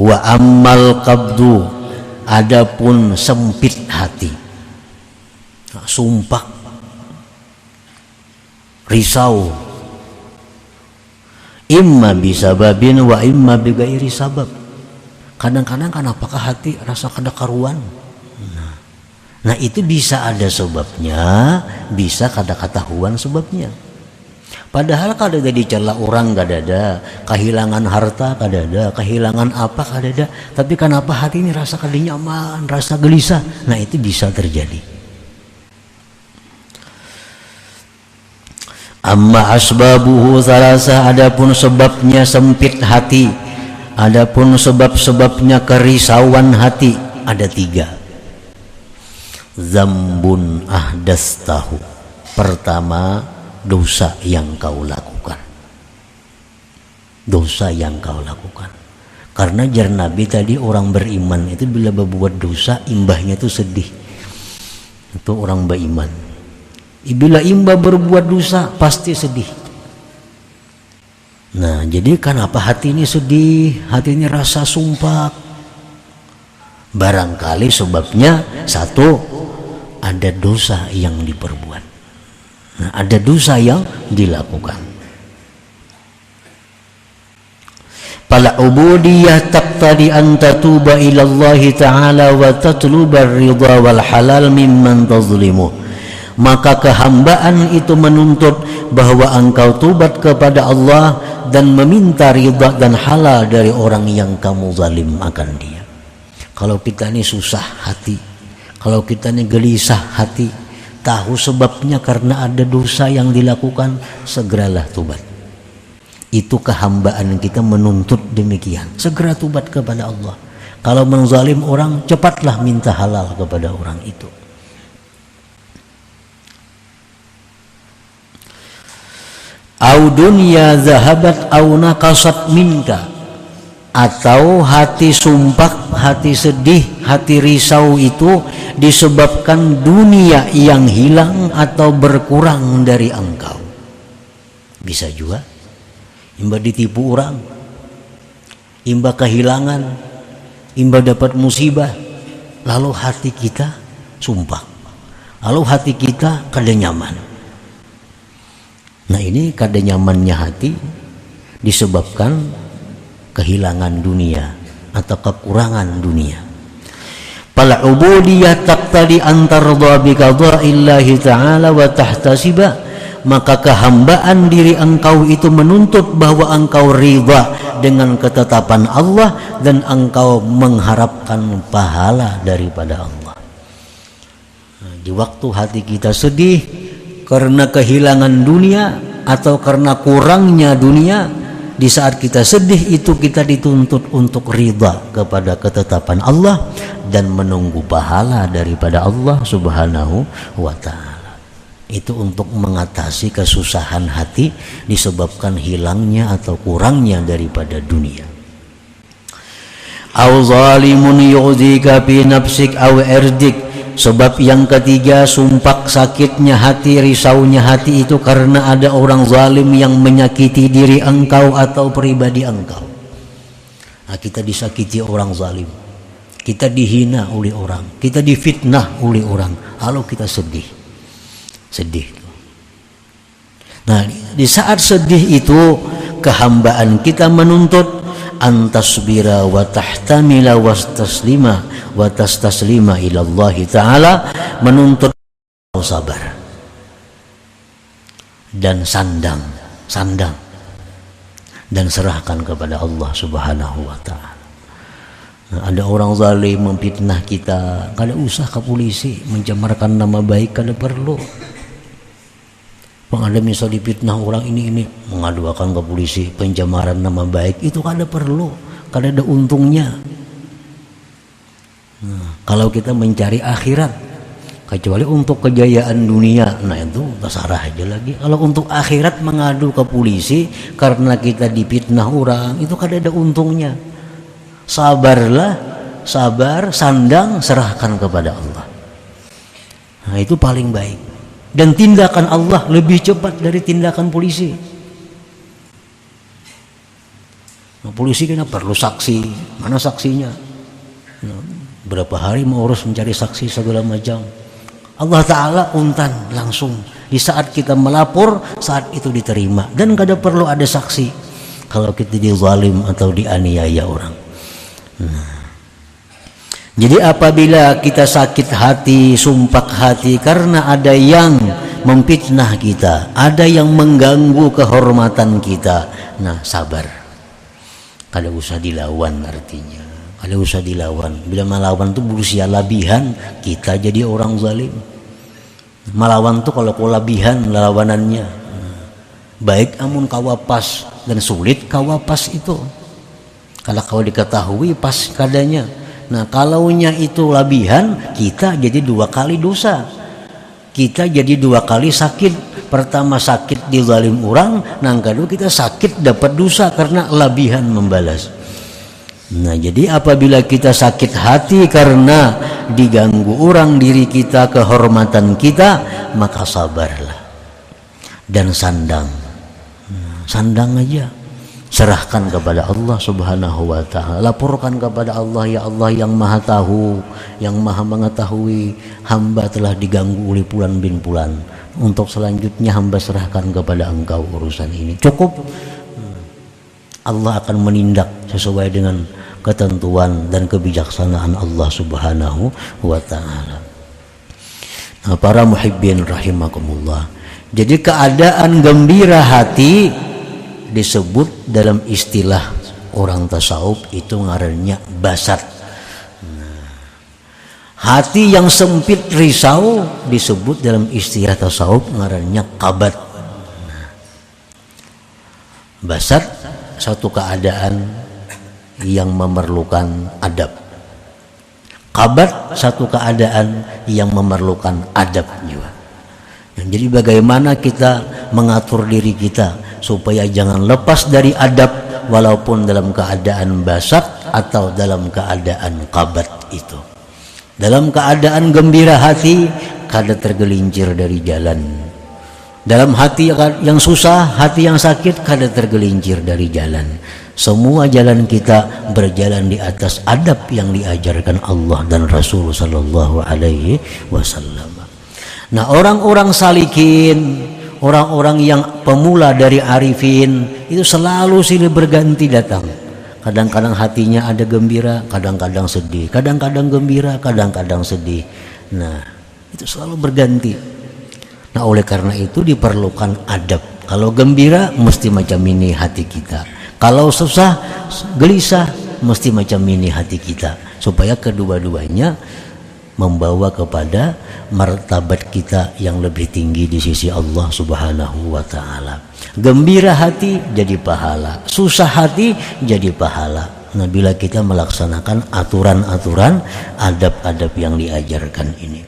Wa ammal qabdu, adapun sempit hati, sumpah, risau, imma bisababin wa imma bighairi sabab. Kadang-kadang kan apakah hati rasa kada karuan. Nah itu bisa ada sebabnya, bisa kada ketahuan sebabnya. Padahal kada ada dicela orang, kada ada kehilangan harta, kada ada kehilangan apa, kada ada. Tapi kenapa hati ini rasa kada nyaman, rasa gelisah? Nah itu bisa terjadi. Amma asbabuhu thalatha, adapun sebabnya sempit hati, adapun sebab-sebabnya kerisauan hati ada 3. Zambun ahdastahu, pertama dosa yang kau lakukan, dosa yang kau lakukan. Karena jar Nabi tadi orang beriman itu bila berbuat dosa imbahnya itu sedih. Itu orang beriman. Bila imbah berbuat dosa pasti sedih. Nah jadi kenapa hati ini sedih, hati ini rasa sumpah? Barangkali sebabnya satu, ada dosa yang diperbuat. Nah, ada dosa yang dilakukan. Fal ubudiyah taqtadi an tatuba ila Allah Ta'ala wa tatluba ar-ridha wal halal mimman tazlimu. Maka kehambaan itu menuntut bahwa engkau tubat kepada Allah dan meminta ridha dan halal dari orang yang kamu zalim akan dia. Kalau kita ini susah hati, kalau kita ini gelisah hati, tahu sebabnya karena ada dosa yang dilakukan, segeralah tubat. Itu kehambaan kita menuntut demikian. Segera tubat kepada Allah. Kalau menzalim orang, cepatlah minta halal kepada orang itu. Au dunya zahabat au naqasat minka, atau hati sumpah, hati sedih, hati risau itu disebabkan dunia yang hilang atau berkurang dari engkau. Bisa juga imba ditipu orang, imba kehilangan, imba dapat musibah, lalu hati kita sumpah, lalu hati kita kada nyaman. Nah ini kada nyamannya hati disebabkan kehilangan dunia atau kekurangan dunia. Fal ubudiyah taqtadi an tardha bi qada'illahi ta'ala wa tahtasiba, maka kehambaan diri engkau itu menuntut bahwa engkau ridha dengan ketetapan Allah dan engkau mengharapkan pahala daripada Allah. Nah, di waktu hati kita sedih karena kehilangan dunia atau karena kurangnya dunia, di saat kita sedih itu kita dituntut untuk ridha kepada ketetapan Allah dan menunggu pahala daripada Allah Subhanahu wa ta'ala. Itu untuk mengatasi kesusahan hati disebabkan hilangnya atau kurangnya daripada dunia. Au zalimun yu'dhika fi nafsik au irdik. Sebab yang ketiga, sumpah sakitnya hati, risaunya hati itu karena ada orang zalim yang menyakiti diri engkau atau pribadi engkau. Nah, kita disakiti orang zalim, kita dihina oleh orang, kita difitnah oleh orang, lalu kita sedih. Nah, di saat sedih itu kehambaan kita menuntut antasbira wa tahtamila wa tastaslima ila Allah Ta'ala, menuntut sabar dan sandang dan serahkan kepada Allah Subhanahu wa ta'ala. Nah, ada orang zalim memfitnah kita, kada usah ke polisi mencemarkan nama baik, kada perlu. Ada misal difitnah orang ini mengadukan ke polisi pencemaran nama baik, itu kada perlu, kada ada untungnya. Nah, kalau kita mencari akhirat, kecuali untuk kejayaan dunia, nah itu terserah aja lagi. Kalau untuk akhirat mengadu ke polisi karena kita difitnah orang, itu kada ada untungnya. Sabarlah, sandang, serahkan kepada Allah. Nah itu paling baik. Dan tindakan Allah lebih cepat dari tindakan polisi. Nah, polisi kena perlu saksi, mana saksinya? Berapa hari mau urus mencari saksi segala macam. Allah Ta'ala untan langsung di saat kita melapor, saat itu diterima dan kada perlu ada saksi kalau kita dizalim atau dianiaya orang. Jadi apabila kita sakit hati, sumpah hati karena ada yang memfitnah kita, ada yang mengganggu kehormatan kita, nah sabar, kada usah dilawan. Artinya kada usah dilawan. Bila melawan tuh berusia labihan, kita jadi orang zalim. Melawan tuh kalau kau labihan lawanannya, baik amun kawapas dan sulit kawapas itu, kalau kau diketahui pas kadanya. Nah kalaunya itu labihan, kita jadi 2 kali dosa, kita jadi 2 kali sakit. Pertama sakit dizalim orang, nah kedua kita sakit dapat dosa karena labihan membalas. Nah jadi apabila kita sakit hati karena diganggu orang diri kita, kehormatan kita, maka sabarlah dan sandang. Sandang aja, serahkan kepada Allah Subhanahu wa Ta'ala, laporkan kepada Allah, ya Allah yang maha tahu, yang maha mengetahui, hamba telah diganggu oleh Fulan bin Fulan, untuk selanjutnya hamba serahkan kepada engkau urusan ini. Cukup, Allah akan menindak sesuai dengan ketentuan dan kebijaksanaan Allah Subhanahu wa Ta'ala. Nah, para muhibbin rahimakumullah, jadi keadaan gembira hati disebut dalam istilah orang tasawuf itu ngarannya basat. Hati yang sempit risau disebut dalam istilah tasawuf ngarannya kabat. Basat satu keadaan yang memerlukan adab. Kabat satu keadaan yang memerlukan adab juga. Jadi bagaimana kita mengatur diri kita supaya jangan lepas dari adab walaupun dalam keadaan basat atau dalam keadaan kabat itu. Dalam keadaan gembira hati, kada tergelincir dari jalan. Dalam hati yang susah, hati yang sakit, kada tergelincir dari jalan. Semua jalan kita berjalan di atas adab yang diajarkan Allah dan Rasul sallallahu alaihi wasallam. Nah, orang-orang salikin, orang-orang yang pemula dari arifin itu selalu silih berganti datang. Kadang-kadang hatinya ada gembira, kadang-kadang sedih, kadang-kadang gembira, kadang-kadang sedih. Nah, itu selalu berganti. Nah, oleh karena itu diperlukan adab. Kalau gembira mesti macam ini hati kita. Kalau susah, gelisah mesti macam ini hati kita. Supaya kedua-duanya membawa kepada martabat kita yang lebih tinggi di sisi Allah Subhanahu wa Ta'ala. Gembira hati jadi pahala, susah hati jadi pahala. Nah, bila kita melaksanakan aturan-aturan adab-adab yang diajarkan ini.